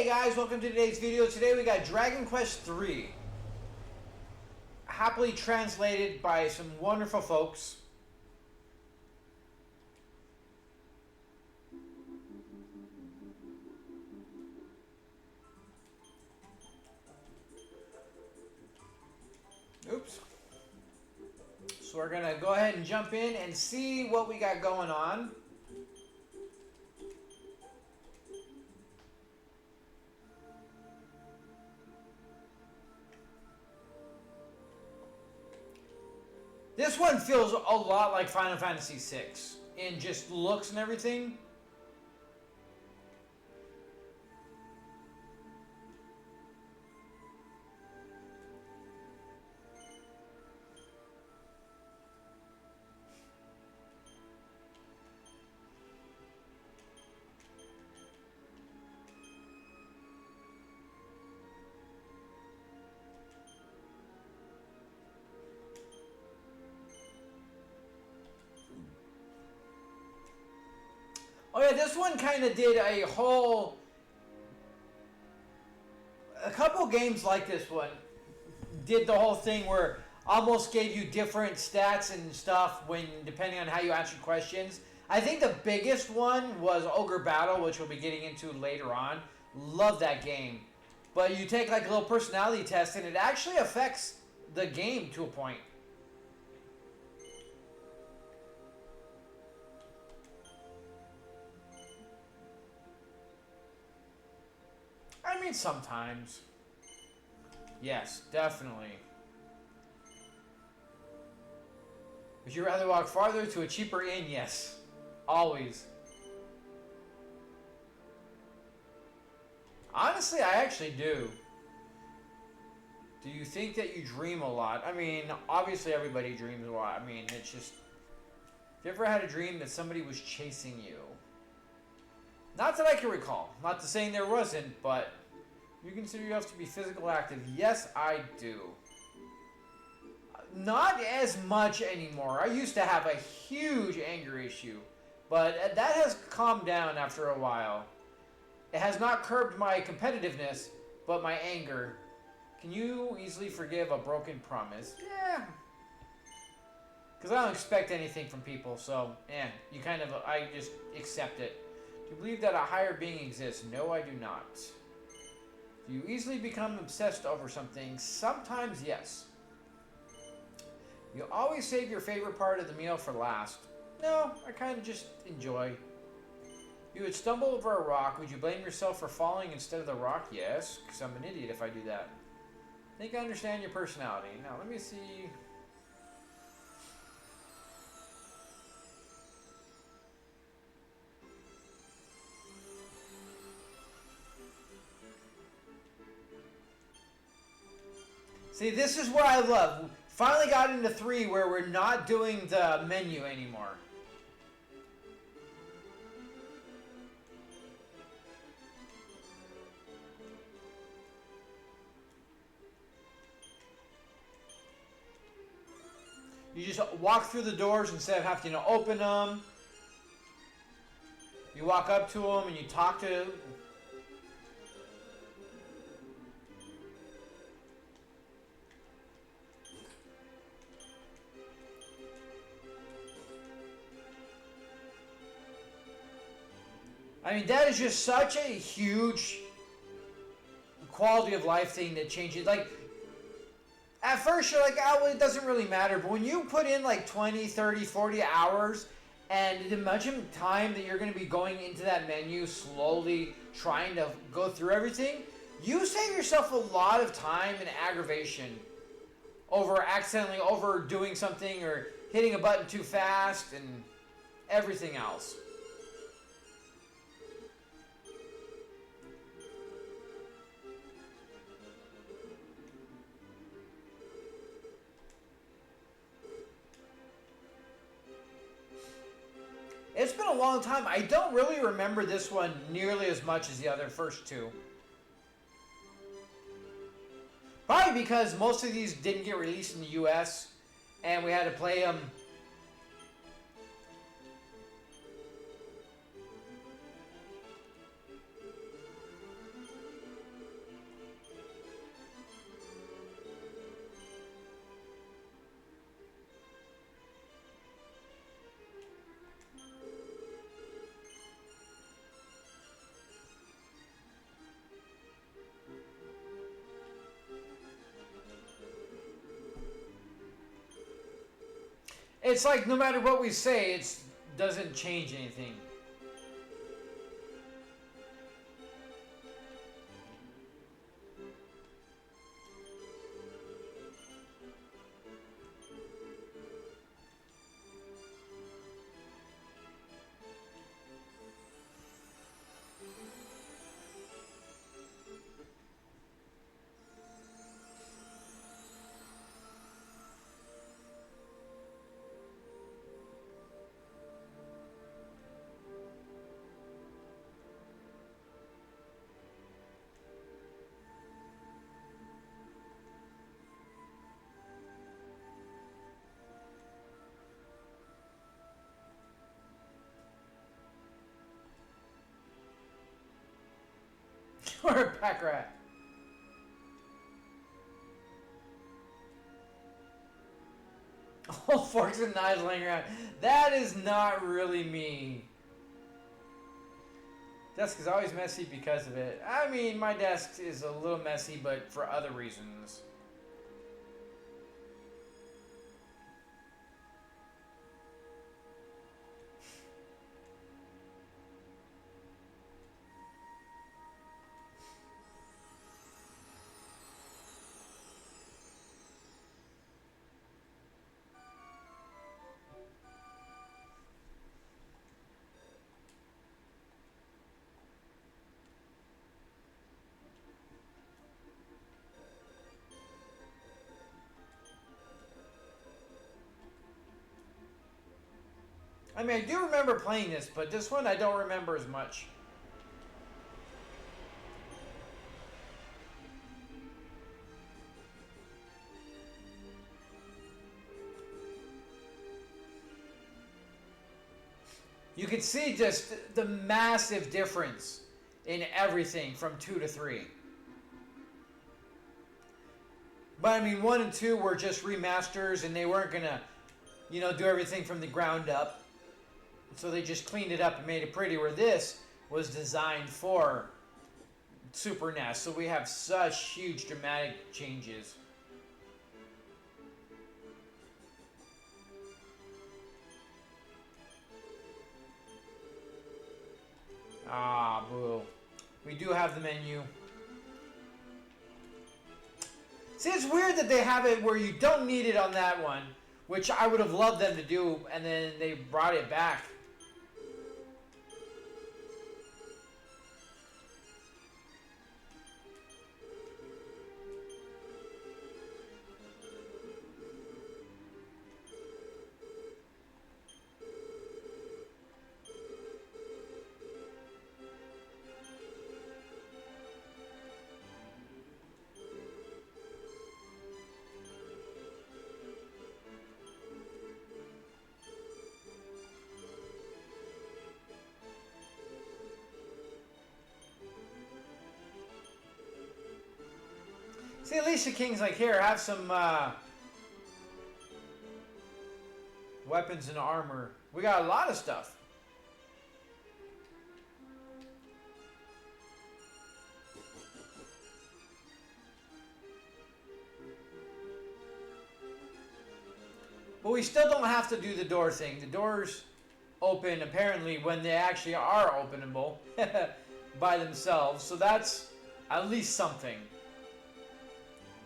Hey guys, welcome to today's video. Today we got Dragon Quest III. Happily translated by some wonderful folks. Oops. So we're gonna go ahead and jump in and see what we got going on. This one feels a lot like Final Fantasy VI in just looks and everything. Oh yeah, this one kind of did a couple games like this one did the whole thing where almost gave you different stats and stuff when depending on how you answered questions. I think the biggest one was Ogre Battle, which we'll be getting into later on. Love that game. But you take like a little personality test and it actually affects the game to a point. I mean, sometimes. Yes, definitely. Would you rather walk farther to a cheaper inn? Yes. Always. Honestly, I actually do. Do you think that you dream a lot? I mean, obviously everybody dreams a lot. I mean, it's just... Have you ever had a dream that somebody was chasing you? Not that I can recall. Not to saying there wasn't, but you consider yourself to be physical active. Yes, I do. Not as much anymore. I used to have a huge anger issue, but that has calmed down after a while. It has not curbed my competitiveness, but my anger. Can you easily forgive a broken promise? Yeah. Because I don't expect anything from people, so, you kind of, I just accept it. Do you believe that a higher being exists? No, I do not. Do you easily become obsessed over something? Sometimes, yes. You always save your favorite part of the meal for last. No, I kind of just enjoy. You would stumble over a rock. Would you blame yourself for falling instead of the rock? Yes, because I'm an idiot if I do that. I think I understand your personality. Now, let me see... See, this is what I love. Finally got into 3 where we're not doing the menu anymore. You just walk through the doors instead of having to open them. You walk up to them and you talk to... I mean, that is just such a huge quality of life thing that changes. Like, at first you're like, oh, well, it doesn't really matter. But when you put in like 20, 30, 40 hours and the amount of time that you're going to be going into that menu slowly trying to go through everything, you save yourself a lot of time and aggravation over accidentally overdoing something or hitting a button too fast and everything else. It's been a long time. I don't really remember this one nearly as much as the other first 2. Probably because most of these didn't get released in the US and we had to play them. It's like no matter what we say, it doesn't change anything. Or a pack rat. All forks and knives laying around. That is not really me. Desk is always messy because of it. I mean, my desk is a little messy, but for other reasons. I mean, I do remember playing this, but this one I don't remember as much. You can see just the massive difference in everything from 2 to 3. But I mean, 1 and 2 were just remasters, and they weren't gonna, do everything from the ground up. So they just cleaned it up and made it pretty, where this was designed for Super NES. So we have such huge dramatic changes. Ah, boo. We do have the menu. See, it's weird that they have it where you don't need it on that one, which I would have loved them to do, and then they brought it back. See, at least the King's like, here, have some weapons and armor. We got a lot of stuff. But we still don't have to do the door thing. The doors open, apparently, when they actually are openable by themselves. So that's at least something.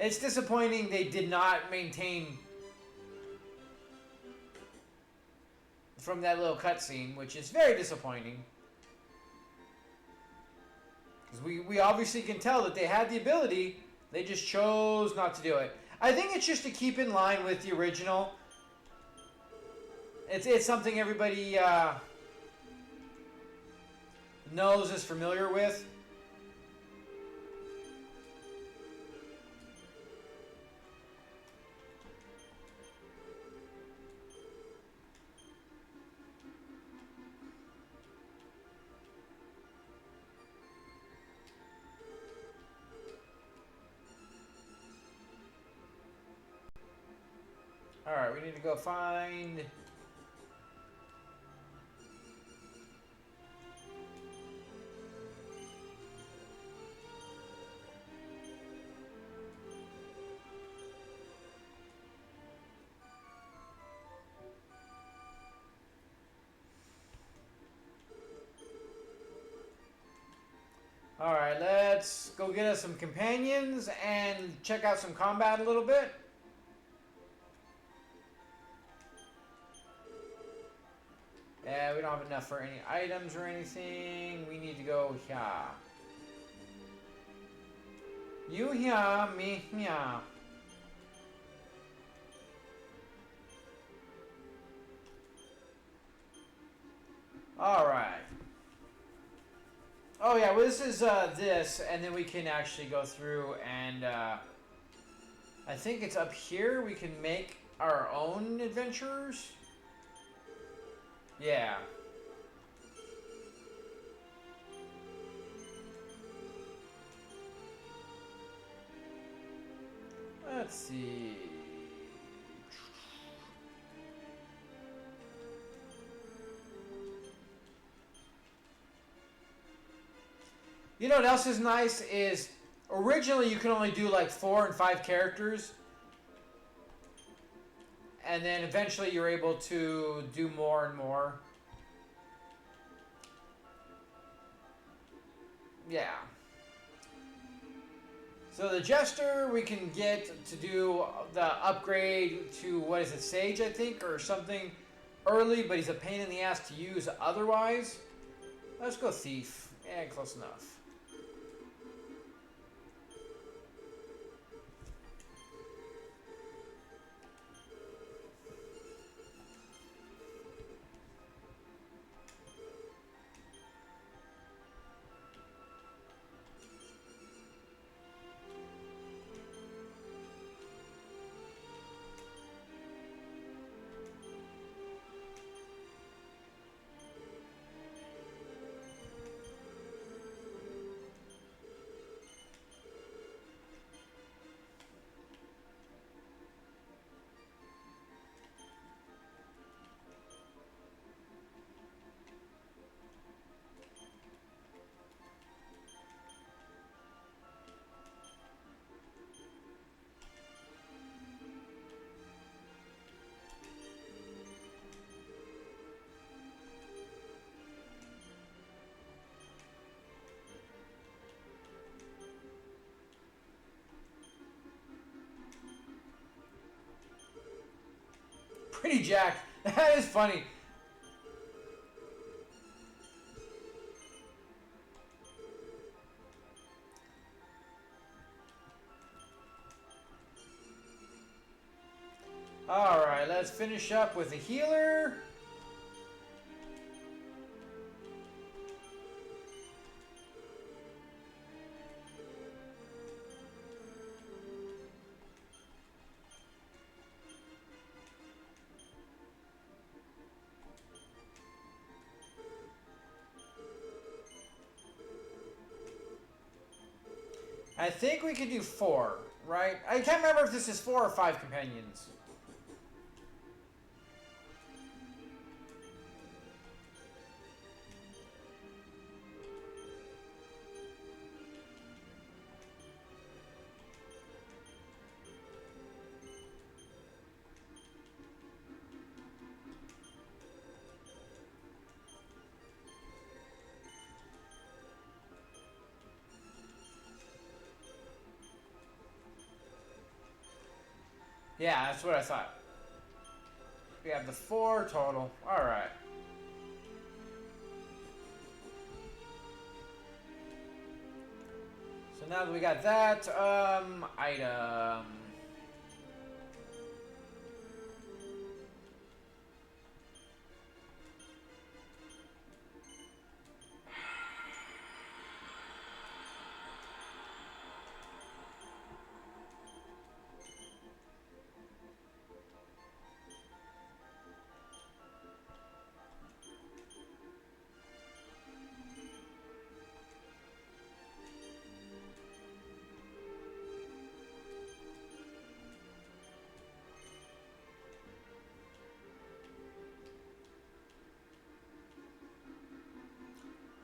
It's disappointing they did not maintain from that little cutscene, which is very disappointing. Because we obviously can tell that they had the ability, they just chose not to do it. I think it's just to keep in line with the original. It's something everybody knows, is familiar with. Alright, we need to go find... Alright, let's go get us some companions and check out some combat a little bit. Yeah, we don't have enough for any items or anything. We need to go here. You here, me here. Alright. Oh yeah, well this is this, and then we can actually go through and I think it's up here we can make our own adventures. Yeah. Let's see. You know what else is nice is originally you can only do like 4 and 5 characters. And then eventually you're able to do more and more. Yeah. So the Jester, we can get to do the upgrade to, what is it, Sage, I think, or something early, but he's a pain in the ass to use otherwise. Let's go Thief. Yeah, close enough. Pretty jacked. That is funny. Alright, let's finish up with a healer. I think we could do 4, right? I can't remember if this is 4 or 5 companions. Yeah, that's what I thought. We have the 4 total. Alright. So now that we got that, item.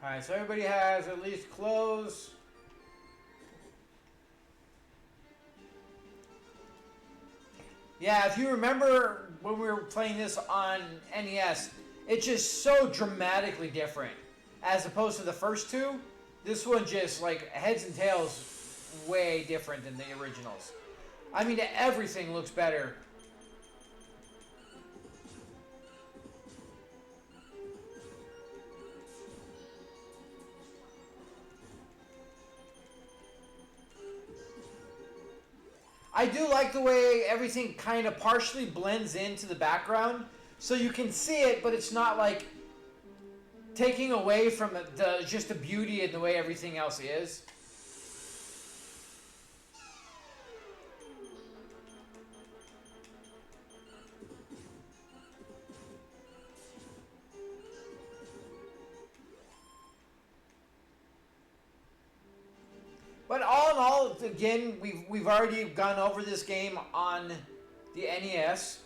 Alright, so everybody has at least clothes. Yeah, if you remember when we were playing this on NES, it's just so dramatically different. As opposed to the first two, This one just, like, heads and tails way different than the originals. I mean, everything looks better. I do like the way everything kind of partially blends into the background, so you can see it, but it's not like taking away from just the beauty and the way everything else is. But all in all, again, we've already gone over this game on the NES.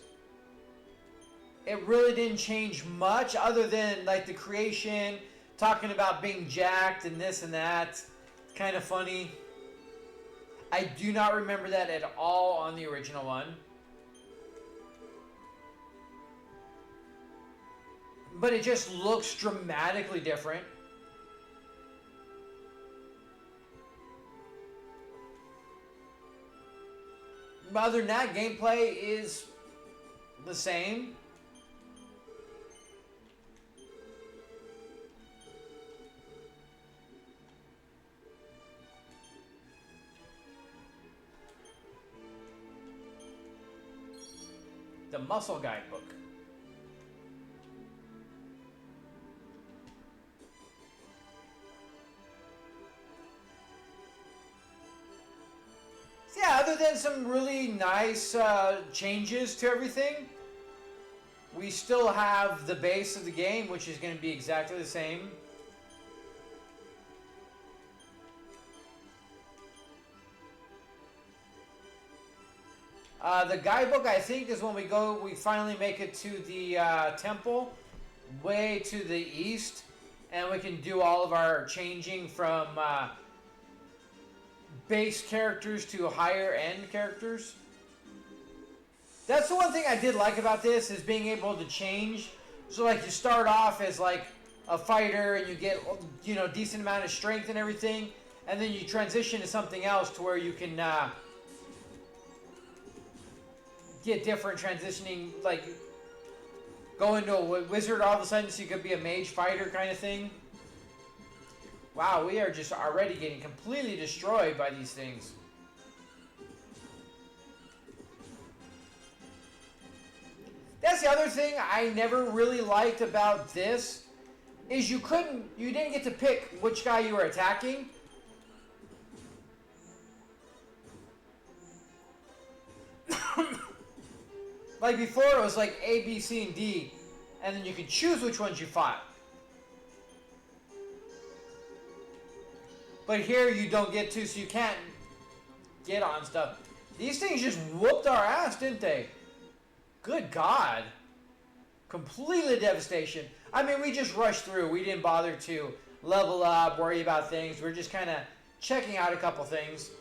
It really didn't change much other than like the creation, talking about being jacked and this and that. It's kind of funny. I do not remember that at all on the original one. But it just looks dramatically different. Other than that, gameplay is the same. The Muscle Guidebook. Yeah, other than some really nice changes to everything, we still have the base of the game, which is going to be exactly the same. The guidebook, I think, is when we finally make it to the temple, way to the east, and we can do all of our changing from base characters to higher end characters. That's the one thing I did like about this, is being able to change. So like you start off as like a fighter and you get, you know, decent amount of strength and everything, and then you transition to something else to where you can get different transitioning, like go into a wizard all of a sudden so you could be a mage fighter kind of thing. Wow, we are just already getting completely destroyed by these things. That's the other thing I never really liked about this, is you didn't get to pick which guy you were attacking. Like before, it was like A, B, C, and D, and then you could choose which ones you fought. But here you don't get to, so you can't get on stuff. These things just whooped our ass, didn't they? Good God. Completely devastation. I mean, we just rushed through. We didn't bother to level up, worry about things. We're just kind of checking out a couple things.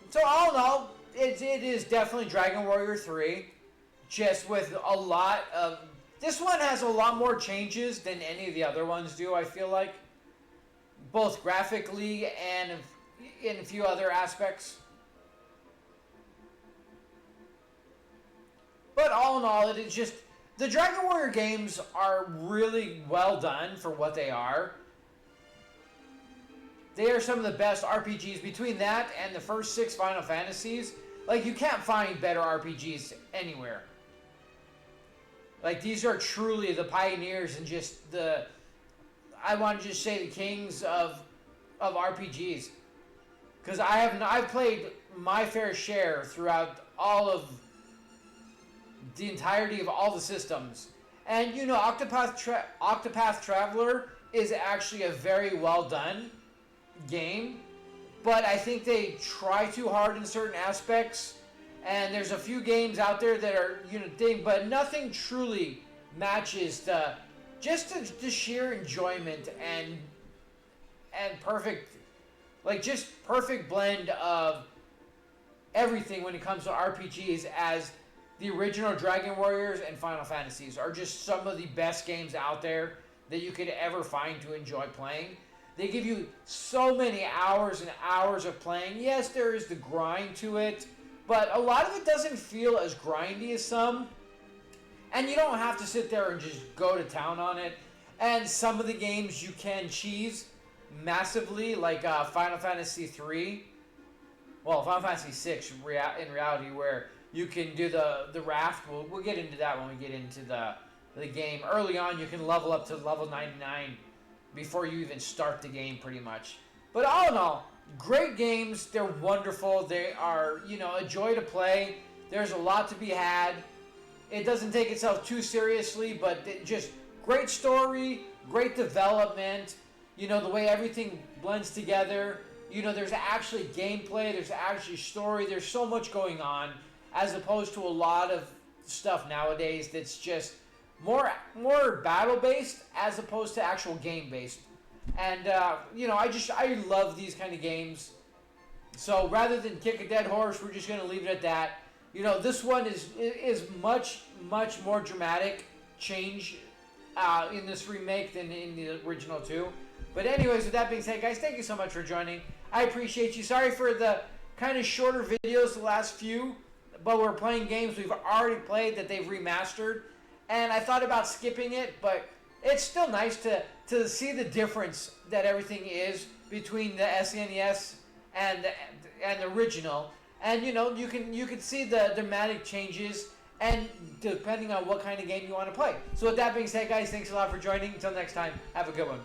So all in all, it is definitely Dragon Warrior 3, just with a lot of... This one has a lot more changes than any of the other ones do, I feel like. Both graphically and in a few other aspects. But all in all, it is just... The Dragon Warrior games are really well done for what they are. They are some of the best RPGs. Between that and the first 6 Final Fantasies, like, you can't find better RPGs anywhere. Like, these are truly the pioneers and just the... I want to just say the kings of RPGs. Because I've played my fair share throughout all of the entirety of all the systems. And, you know, Octopath Traveler is actually a very well done game, but I think they try too hard in certain aspects, and there's a few games out there that are, you know, thing, but nothing truly matches the sheer enjoyment and perfect, like, just perfect blend of everything when it comes to RPGs, as the original Dragon Warriors and Final Fantasies are just some of the best games out there that you could ever find to enjoy playing. They give you so many hours and hours of playing. Yes, there is the grind to it, but a lot of it doesn't feel as grindy as some. And you don't have to sit there and just go to town on it. And some of the games you can cheese massively, like Final Fantasy 3. Well, Final Fantasy 6 in reality, where you can do the raft. We'll get into that when we get into the game. Early on, you can level up to level 99 before you even start the game, pretty much. But all in all, great games. They're wonderful. They are, a joy to play. There's a lot to be had. It doesn't take itself too seriously, but just great story, great development. The way everything blends together. There's actually gameplay. There's actually story. There's so much going on, as opposed to a lot of stuff nowadays that's just more battle-based as opposed to actual game-based. And, I love these kind of games. So rather than kick a dead horse, we're just going to leave it at that. This one is much, much more dramatic change in this remake than in the original two. But anyways, with that being said, guys, thank you so much for joining. I appreciate you. Sorry for the kind of shorter videos the last few, but we're playing games we've already played that they've remastered. And I thought about skipping it, but it's still nice to see the difference that everything is between the SNES and the original. And you can see the dramatic changes, and depending on what kind of game you want to play. So with that being said, guys, thanks a lot for joining. Until next time, have a good one.